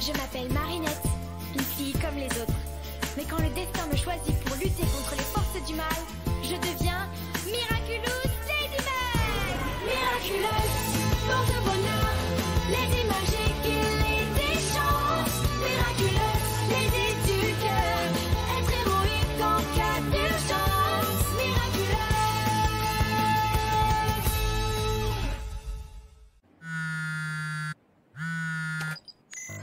Je m'appelle Marinette, une fille comme les autres. Mais quand le destin me choisit pour lutter contre les forces du mal, je deviens Miraculous Ladybug. Miraculeuse, porte bonheur, Lady magique et Lady chance. Miraculeuse, Lady du cœur, être héroïque en cas d'urgence. Miraculeuse.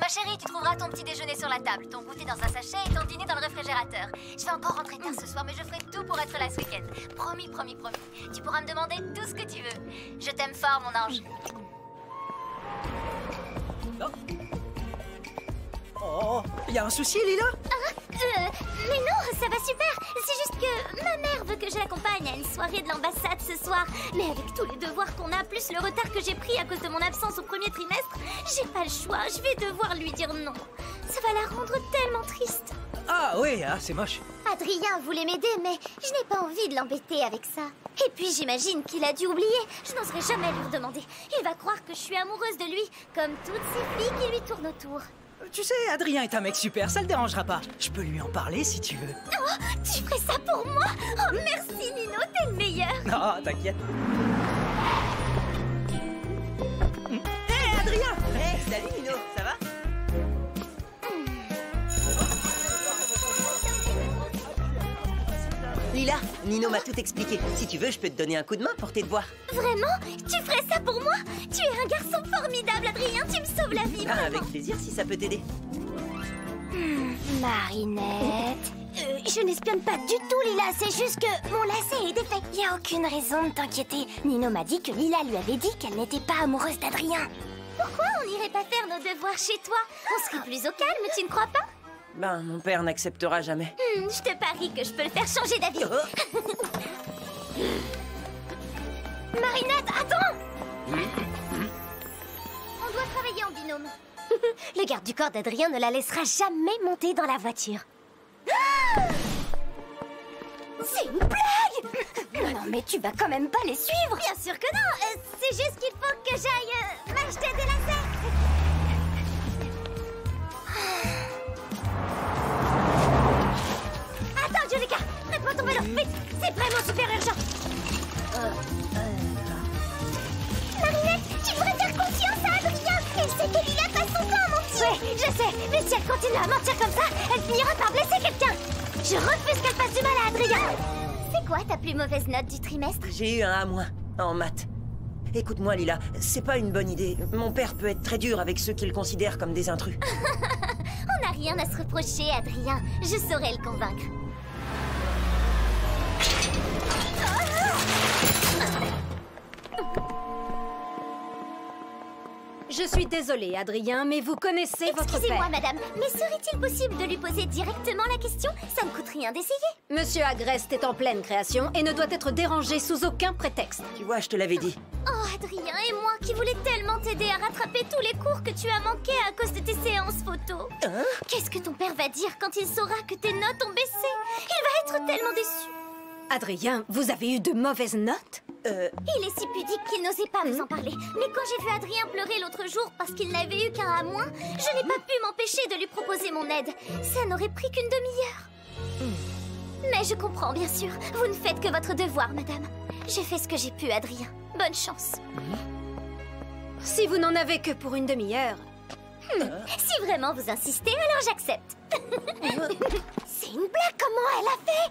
Ma chérie, tu trouveras ton petit déjeuner sur la table, ton goûter dans un sachet et ton dîner dans le réfrigérateur. Je vais encore rentrer tard ce soir, mais je ferai tout pour être là ce week-end. Promis, promis, promis. Tu pourras me demander tout ce que tu veux. Je t'aime fort, mon ange. Oh, y a un souci, Lila? Mais non, ça va super. C'est juste que ma mère veut que je l'accompagne à une soirée de l'ambassade ce soir. Mais avec tous les devoirs qu'on a, plus le retard que j'ai pris à cause de mon absence au premier trimestre, j'ai pas le choix. Je vais devoir lui dire non. Ça va la rendre tellement triste. Ah oui, c'est moche. Adrien voulait m'aider, mais je n'ai pas envie de l'embêter avec ça. Et puis j'imagine qu'il a dû oublier. Je n'oserais jamais lui redemander. Il va croire que je suis amoureuse de lui, comme toutes ces filles qui lui tournent autour. Tu sais, Adrien est un mec super, ça le dérangera pas. Je peux lui en parler si tu veux. Oh, tu ferais ça pour moi? Oh, merci Nino, t'es le meilleur. Non, t'inquiète. Hé, Adrien! Hey, salut Nino, ça va? Lila, Nino m'a tout expliqué. Si tu veux, je peux te donner un coup de main pour tes devoirs. Vraiment? Tu ferais ça pour moi? Tu es un garçon formidable, Adrien. Tu me sauves la vie, vraiment. Avec plaisir si ça peut t'aider. Marinette... je n'espionne pas du tout, Lila. C'est juste que mon lacet est défait. Il n'y a aucune raison de t'inquiéter. Nino m'a dit que Lila lui avait dit qu'elle n'était pas amoureuse d'Adrien. Pourquoi on n'irait pas faire nos devoirs chez toi? On serait plus au calme, tu ne crois pas? Ben, mon père n'acceptera jamais. Je te parie que je peux le faire changer d'avis. Marinette, attends! On doit travailler en binôme. Le garde du corps d'Adrien ne la laissera jamais monter dans la voiture. C'est une blague! Non, mais tu vas quand même pas les suivre! Bien sûr que non! C'est juste qu'il faut que j'aille m'acheter des lacets! Attends, Julika! Prête-moi ton vélo, vite! C'est vraiment super urgent! Marinette, tu devrais faire confiance à Adrien! Elle sait que Lila passe son temps à mentir! Ouais, je sais! Mais si elle continue à mentir comme ça, elle finira par blesser quelqu'un! Je refuse qu'elle fasse du mal à Adrien! C'est quoi ta plus mauvaise note du trimestre? J'ai eu un A- en maths. Écoute-moi, Lila, c'est pas une bonne idée. Mon père peut être très dur avec ceux qu'il considère comme des intrus. On n'a rien à se reprocher, Adrien. Je saurai le convaincre. Je suis désolée, Adrien, mais vous connaissez votre Excusez-moi, père. madame, mais serait-il possible de lui poser directement la question? Ça ne coûte rien d'essayer. Monsieur Agreste est en pleine création et ne doit être dérangé sous aucun prétexte. Tu vois, je te l'avais dit. Oh, Adrien et moi qui voulais tellement t'aider à rattraper tous les cours que tu as manqués à cause de tes séances photo. Hein? Qu'est-ce que ton père va dire quand il saura que tes notes ont baissé? Il va être tellement déçu. Adrien, vous avez eu de mauvaises notes? Il est si pudique qu'il n'osait pas nous en parler. Mais quand j'ai vu Adrien pleurer l'autre jour parce qu'il n'avait eu qu'un A-, je n'ai pas pu m'empêcher de lui proposer mon aide. Ça n'aurait pris qu'une demi-heure. Mais je comprends, bien sûr. Vous ne faites que votre devoir, madame. J'ai fait ce que j'ai pu, Adrien. Bonne chance. Si vous n'en avez que pour une demi-heure... Si vraiment vous insistez, alors j'accepte. C'est une blague, comment elle a fait?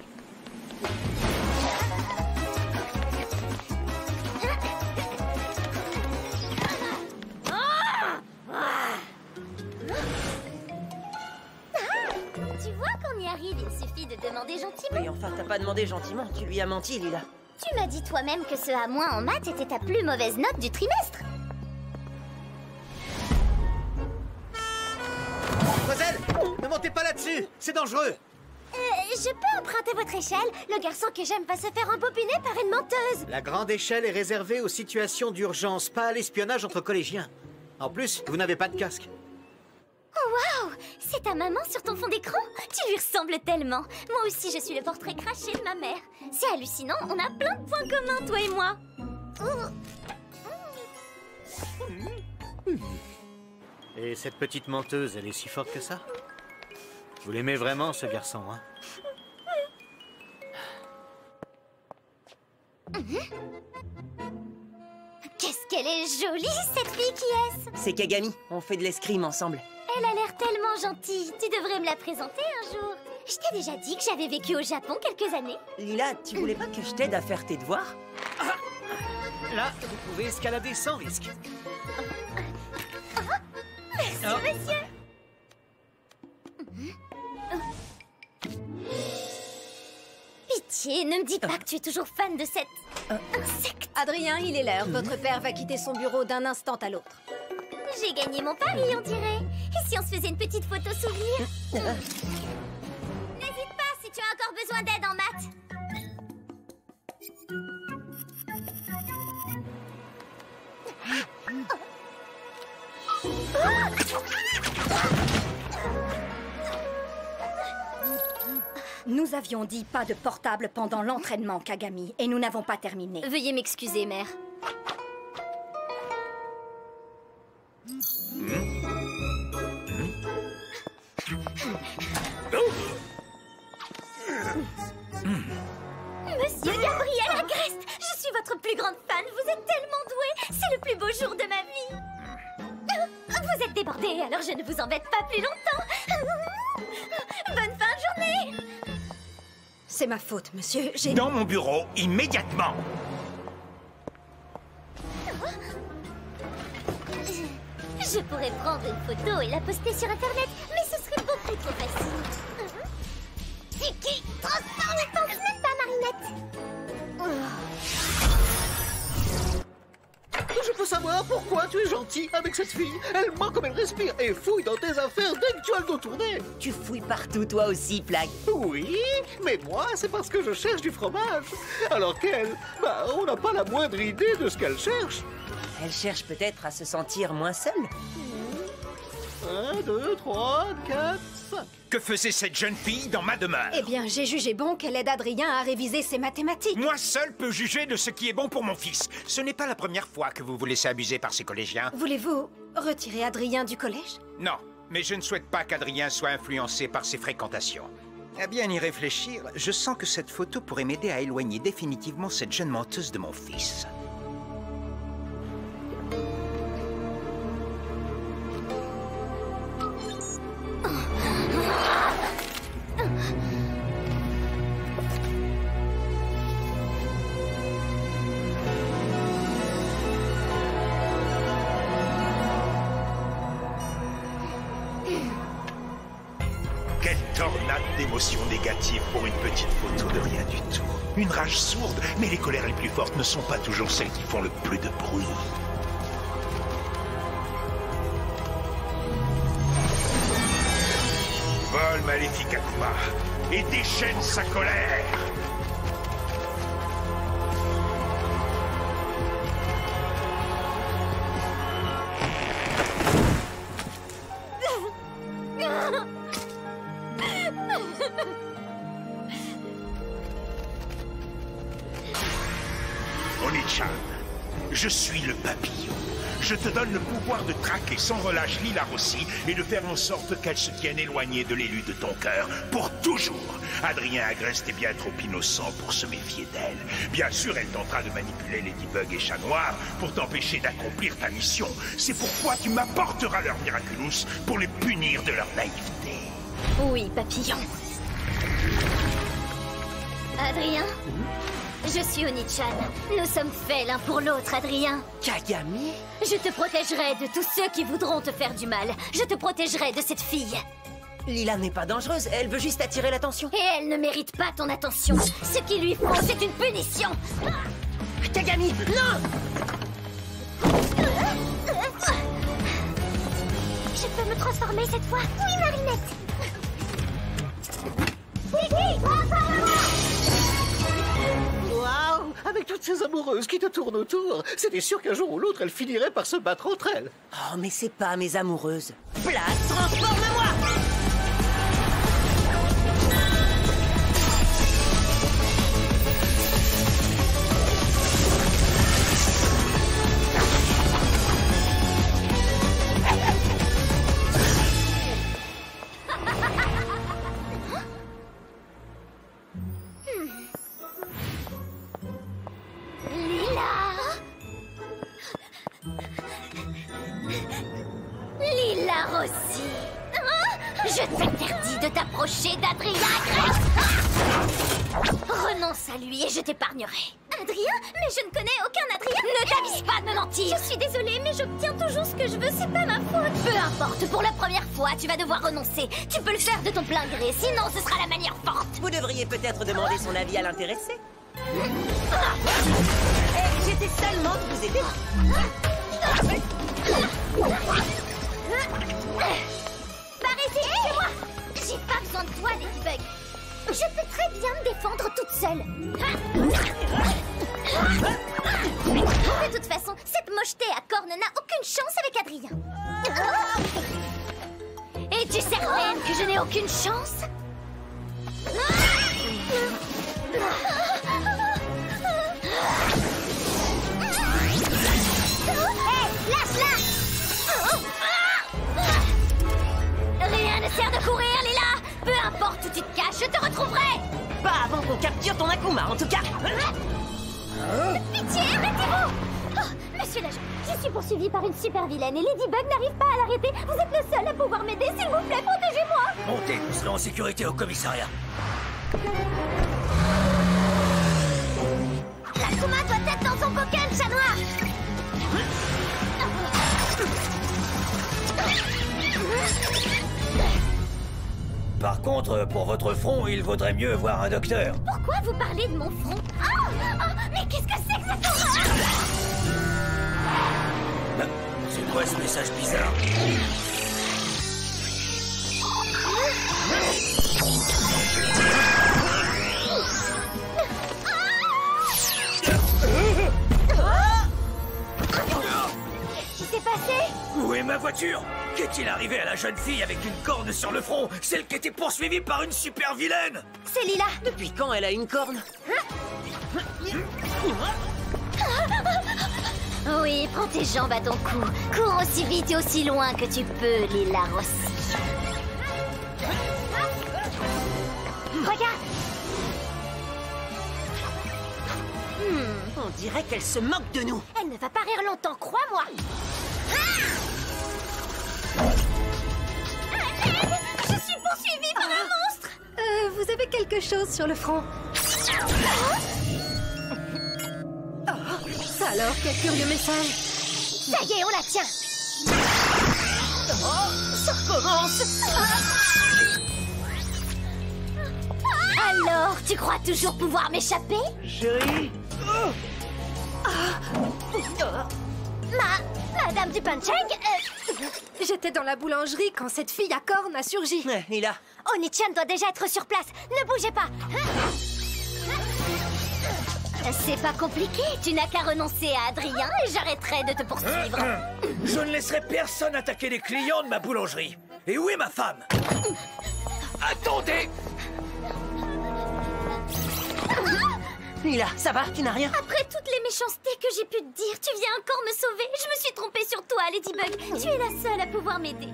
Tu vois qu'on y arrive, il suffit de demander gentiment. Oui, enfin, t'as pas demandé gentiment. Tu lui as menti, Lila. Tu m'as dit toi-même que ce A- en maths était ta plus mauvaise note du trimestre. Mademoiselle, ne montez pas là-dessus, c'est dangereux. Je peux emprunter votre échelle? Le garçon que j'aime va se faire embobiner par une menteuse. La grande échelle est réservée aux situations d'urgence, pas à l'espionnage entre collégiens. En plus, vous n'avez pas de casque. Oh waouh! C'est ta maman sur ton fond d'écran? Tu lui ressembles tellement. Moi aussi, je suis le portrait craché de ma mère. C'est hallucinant, on a plein de points communs, toi et moi. Et cette petite menteuse, elle est si forte que ça? Vous l'aimez vraiment, ce garçon, hein? Qu'est-ce qu'elle est jolie, cette fille qui est-ce? C'est Kagami, on fait de l'escrime ensemble. Elle a l'air tellement gentille. Tu devrais me la présenter un jour. Je t'ai déjà dit que j'avais vécu au Japon quelques années. Lila, tu voulais pas que je t'aide à faire tes devoirs? Là, vous pouvez escalader sans risque. Merci, monsieur. Pitié, ne me dis pas que tu es toujours fan de cette insecte. Adrien, il est l'heure. Votre père va quitter son bureau d'un instant à l'autre. J'ai gagné mon pari, on dirait. Et si on se faisait une petite photo souvenir? N'hésite pas si tu as encore besoin d'aide en maths. Nous avions dit pas de portable pendant l'entraînement, Kagami, et nous n'avons pas terminé. Veuillez m'excuser, mère. Monsieur Gabriel Agreste, je suis votre plus grande fan. Vous êtes tellement doué. C'est le plus beau jour de ma vie. Vous êtes débordé, alors je ne vous embête pas plus longtemps. Bonne fin de journée. C'est ma faute, monsieur. J'ai... Dans mon bureau, immédiatement. Je pourrais prendre une photo et la poster sur Internet, mais ce serait beaucoup trop facile. Tiki, transforme, ne pense même pas, Marinette. Je peux savoir pourquoi tu es gentil avec cette fille. Elle ment comme elle respire et fouille dans tes affaires dès que tu as le dos tourné. Tu fouilles partout, toi aussi, Flag. Oui, mais moi, c'est parce que je cherche du fromage. Alors qu'elle, on n'a pas la moindre idée de ce qu'elle cherche. Elle cherche peut-être à se sentir moins seule. 1, 2, 3, 4, 5. Que faisait cette jeune fille dans ma demeure? Eh bien, j'ai jugé bon qu'elle aide Adrien à réviser ses mathématiques. Moi seul peux juger de ce qui est bon pour mon fils. Ce n'est pas la première fois que vous vous laissez abuser par ces collégiens. Voulez-vous retirer Adrien du collège? Non, mais je ne souhaite pas qu'Adrien soit influencé par ses fréquentations. À bien y réfléchir, je sens que cette photo pourrait m'aider à éloigner définitivement cette jeune menteuse de mon fils. Quelle tornade d'émotions négatives pour une petite photo de rien du tout. Une rage sourde, mais les colères les plus fortes ne sont pas toujours celles qui font le plus de bruit. Vole maléfique Akuma et déchaîne sa colère. Oni-chan, je suis le papillon. Je te donne le pouvoir de traquer sans relâche Lila Rossi et de faire en sorte qu'elle se tienne éloignée de l'élu de ton cœur pour toujours. Adrien Agreste est bien trop innocent pour se méfier d'elle. Bien sûr, elle tentera de manipuler Ladybug et Chat Noir pour t'empêcher d'accomplir ta mission. C'est pourquoi tu m'apporteras leur Miraculous pour les punir de leur naïveté. Oui, papillon. Adrien, je suis Oni-chan. Nous sommes faits l'un pour l'autre, Adrien. Kagami? Je te protégerai de tous ceux qui voudront te faire du mal. Je te protégerai de cette fille. Lila n'est pas dangereuse, elle veut juste attirer l'attention. Et elle ne mérite pas ton attention. Ce qu'il lui faut, c'est une punition. Kagami, non! Je peux me transformer cette fois? Oui, Marinette. Tiki, transforme-moi! Waouh! Avec toutes ces amoureuses qui te tournent autour, c'était sûr qu'un jour ou l'autre, elles finiraient par se battre entre elles. Oh, mais c'est pas mes amoureuses. Place, transforme-moi! Lila Rossi. Je t'interdis de t'approcher d'Adrien Grey. Renonce à lui et je t'épargnerai. Adrien? Mais je ne connais aucun Adrien. Ne t'avise pas de me mentir. Je suis désolée, mais j'obtiens toujours ce que je veux, c'est pas ma faute. Peu importe, pour la première fois, tu vas devoir renoncer. Tu peux le faire de ton plein gré, sinon ce sera la manière forte. Vous devriez peut-être demander son avis à l'intéressé. J'étais seulement de vous aider. Par ici, chez moi. J'ai pas besoin de toi, Ladybug. Je peux très bien me défendre toute seule. De toute façon, cette mocheté à cornes n'a aucune chance avec Adrien. Et tu sais même que je n'ai aucune chance? Hé, lâche-la! Rien ne sert de courir, Lila! Peu importe où tu te caches, je te retrouverai! Pas avant qu'on capture ton Akuma, en tout cas. Pitié, arrêtez-vous! Oh, monsieur l'agent, je suis poursuivie par une super vilaine et Ladybug n'arrive pas à l'arrêter. Vous êtes le seul à pouvoir m'aider, s'il vous plaît, protégez-moi! Montez, vous serez en sécurité au commissariat. L'Akuma doit être dans son coquin, chat noir! Par contre, pour votre front, il vaudrait mieux voir un docteur. Pourquoi vous parlez de mon front? Oh, mais qu'est-ce que c'est que cette horreur? C'est quoi ce message bizarre? Qu'est-ce qui s'est passé? Où est ma voiture? Qu'est-il arrivé à la jeune fille avec une corne sur le front? Celle qui était poursuivie par une super vilaine? C'est Lila. Depuis quand elle a une corne? Oui, prends tes jambes à ton cou. Cours aussi vite et aussi loin que tu peux, Lila Rossi. Regarde. On dirait qu'elle se moque de nous. Elle ne va pas rire longtemps, crois-moi. Je suis poursuivie par un monstre. Vous avez quelque chose sur le front. Ça alors, quel curieux message. Ça y est, on la tient. Ça recommence. Alors, tu crois toujours pouvoir m'échapper? Chérie. Madame du Punchang, J'étais dans la boulangerie quand cette fille à cornes a surgi. Lila. Oni-chan doit déjà être sur place. Ne bougez pas. C'est pas compliqué. Tu n'as qu'à renoncer à Adrien et j'arrêterai de te poursuivre. Je ne laisserai personne attaquer les clients de ma boulangerie. Et où est ma femme? Attendez! Lila, ça va? Tu n'as rien? Après toutes les méchancetés que j'ai pu te dire, tu viens encore me sauver. Je me suis trompée sur toi, Ladybug. Tu es la seule à pouvoir m'aider.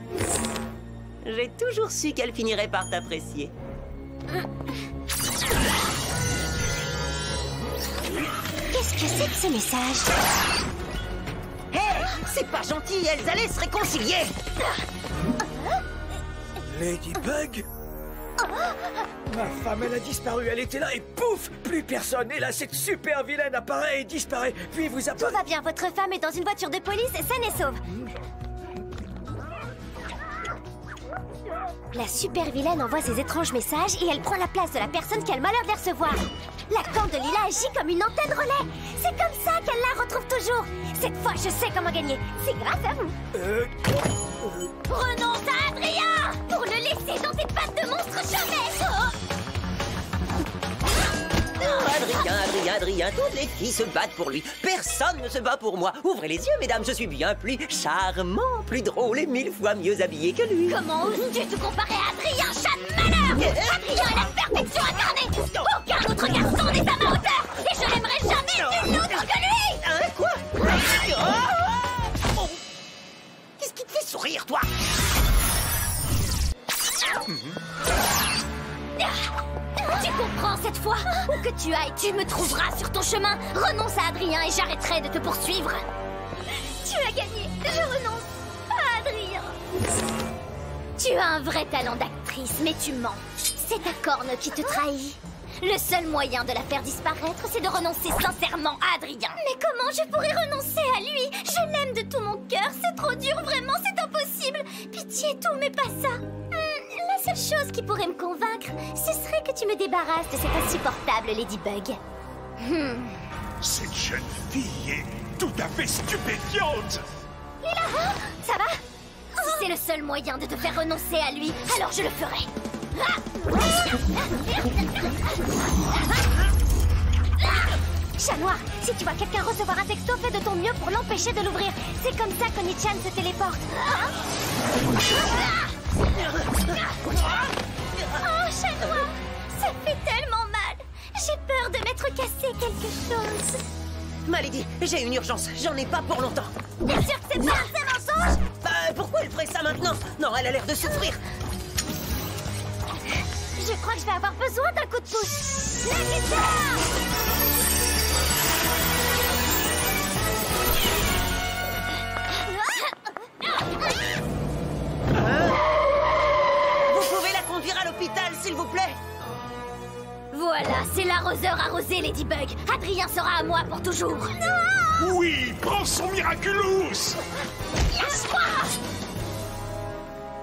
J'ai toujours su qu'elle finirait par t'apprécier. Qu'est-ce que c'est que ce message? Hé, c'est pas gentil, elles allaient se réconcilier. Ladybug? Ma femme, elle a disparu, elle était là et pouf! Plus personne. Et là, cette super vilaine apparaît et disparaît. Puis vous Tout apparaît... va bien, votre femme est dans une voiture de police saine et sauve. La super vilaine envoie ses étranges messages et elle prend la place de la personne qui a le malheur de les recevoir. La corne de Lila agit comme une antenne relais. C'est comme ça qu'elle la retrouve toujours. Cette fois, je sais comment gagner. C'est grâce à vous. Renonce à Adrien pour le laisser dans tes pattes de monstre chauvet. Adrien, toutes les filles se battent pour lui. Personne ne se bat pour moi. Ouvrez les yeux, mesdames, je suis bien plus charmant, plus drôle et 1000 fois mieux habillé que lui. Comment oses-tu te comparer à Adrien, chat de malheur? Adrien est la perfection incarnée. Aucun autre garçon n'est à ma hauteur. Et je n'aimerais jamais nul autre que lui. Hein, quoi? Qu'est-ce qui te fait sourire, toi? Tu comprends cette fois? Où que tu ailles, tu me trouveras sur ton chemin. Renonce à Adrien et j'arrêterai de te poursuivre. Tu as gagné. Je renonce à Adrien. Tu as un vrai talent d'actrice, mais tu mens. C'est ta corne qui te trahit. Le seul moyen de la faire disparaître, c'est de renoncer sincèrement à Adrien. Mais comment je pourrais renoncer à lui? Je l'aime de tout mon cœur, c'est trop dur, vraiment, c'est impossible. Pitié, tout, mais pas ça. La seule chose qui pourrait me convaincre, ce serait que tu me débarrasses de cette insupportable Ladybug. Cette jeune fille est tout à fait stupéfiante. Lila, ça va? Si c'est le seul moyen de te faire renoncer à lui, alors je le ferai. Chat noir, si tu vois quelqu'un recevoir un texto, fais de ton mieux pour l'empêcher de l'ouvrir. C'est comme ça qu'Oni-chan se téléporte. Oh, chat noir, ça fait tellement mal. J'ai peur de m'être cassé quelque chose. Malady, j'ai une urgence. J'en ai pas pour longtemps. Bien sûr que c'est pas un mensonge. Pourquoi elle ferait ça maintenant? Non, elle a l'air de souffrir. Je crois que je vais avoir besoin d'un coup de pouce. Nagisa! Vous pouvez la conduire à l'hôpital, s'il vous plaît? Voilà, c'est l'arroseur arrosé, Ladybug. Adrien sera à moi pour toujours. Non! Oui, prends son Miraculous.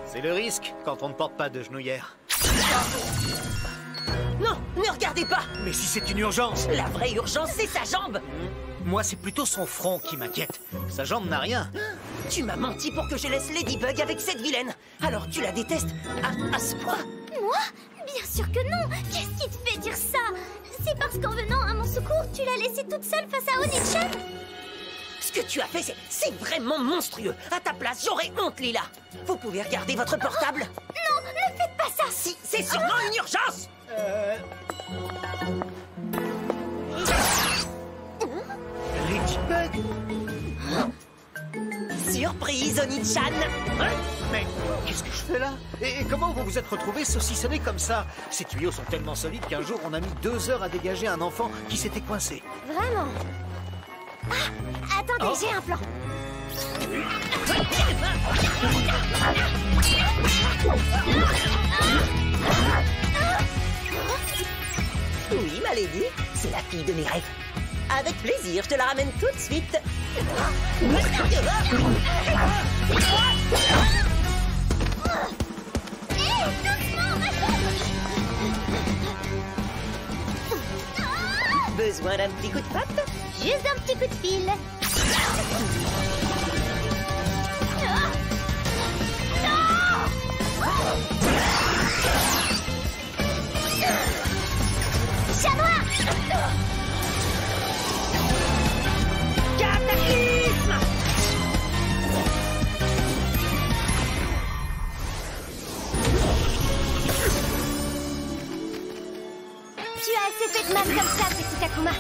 C'est le risque quand on ne porte pas de genouillère. Non, ne regardez pas. Mais si c'est une urgence. La vraie urgence, c'est sa jambe. Moi, c'est plutôt son front qui m'inquiète. Sa jambe n'a rien. Tu m'as menti pour que je laisse Ladybug avec cette vilaine. Alors tu la détestes à ce point? Moi? Bien sûr que non. Qu'est-ce qui te fait dire ça? C'est parce qu'en venant à mon secours, tu l'as laissée toute seule face à Oni-chan? Ce que tu as fait, c'est vraiment monstrueux. À ta place, j'aurais honte, Lila. Vous pouvez regarder votre portable? Non, ne faites pas ça. Si, c'est sûrement une urgence. Ladybug? Surprise, Oni-chan. Mais qu'est-ce que je fais là? Et comment vous vous êtes retrouvés saucissonnés comme ça? Ces tuyaux sont tellement solides qu'un jour on a mis 2 heures à dégager un enfant qui s'était coincé. Vraiment? Ah, attendez, j'ai un plan. Oui, ma lady, c'est la fille de mes rêves. Avec plaisir, je te la ramène tout de suite. Besoin d'un petit coup de patte? Juste un petit coup de fil. Chat noir! Cataclysme! Tu as assez fait de mal comme ça, petit Takuma.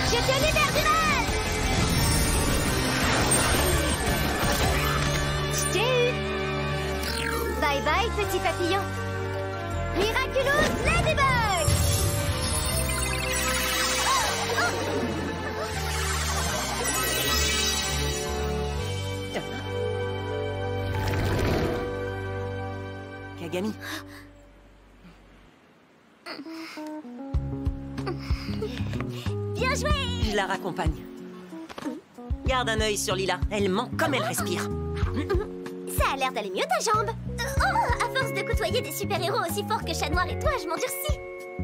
Je te libère du mal! Je t'ai eu! Bye bye, petit papillon. Miraculous Ladybug! Kagami. Bien joué! Je la raccompagne. Garde un œil sur Lila. Elle ment comme elle respire. Ça a l'air d'aller mieux ta jambe. Oh, à force de côtoyer des super-héros aussi forts que Chat Noir et toi, je m'endurcis.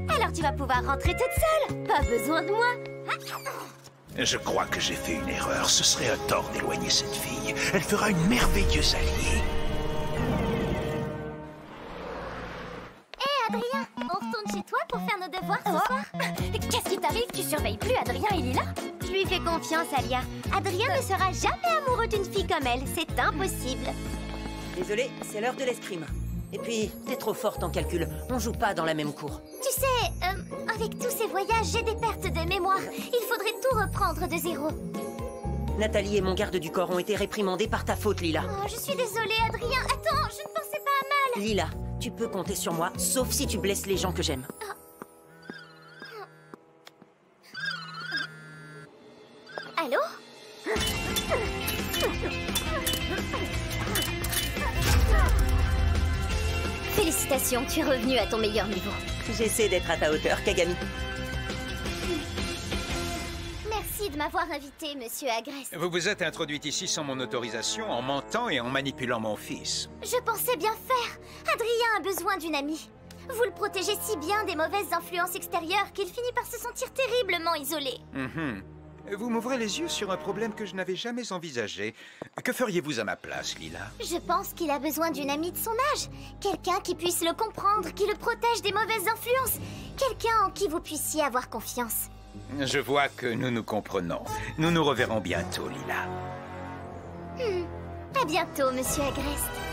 Alors tu vas pouvoir rentrer toute seule. Pas besoin de moi. Je crois que j'ai fait une erreur. Ce serait un tort d'éloigner cette fille. Elle fera une merveilleuse alliée. Hé, Adrien, on retourne chez toi pour faire nos devoirs ce soir? Qu'est-ce qui t'arrive? Tu surveilles plus Adrien, il est là? Je lui fais confiance, Alia. Adrien ne sera jamais amoureux d'une fille comme elle. C'est impossible. Désolé, c'est l'heure de l'escrime. Et puis, t'es trop forte en calcul. On joue pas dans la même cour. Tu sais, avec tous ces voyages, j'ai des pertes de mémoire. Il faudrait tout reprendre de zéro. Nathalie et mon garde du corps ont été réprimandés par ta faute, Lila. Oh, je suis désolée, Adrien. Attends, je ne pensais pas à mal. Lila, tu peux compter sur moi, sauf si tu blesses les gens que j'aime. Allô? Félicitations, tu es revenu à ton meilleur niveau. J'essaie d'être à ta hauteur, Kagami. Merci de m'avoir invité, monsieur Agreste. Vous vous êtes introduite ici sans mon autorisation, en mentant et en manipulant mon fils. Je pensais bien faire. Adrien a besoin d'une amie. Vous le protégez si bien des mauvaises influences extérieures qu'il finit par se sentir terriblement isolé. Vous m'ouvrez les yeux sur un problème que je n'avais jamais envisagé. Que feriez-vous à ma place, Lila? Je pense qu'il a besoin d'une amie de son âge. Quelqu'un qui puisse le comprendre, qui le protège des mauvaises influences. Quelqu'un en qui vous puissiez avoir confiance. Je vois que nous nous comprenons. Nous nous reverrons bientôt, Lila. À bientôt, monsieur Agreste.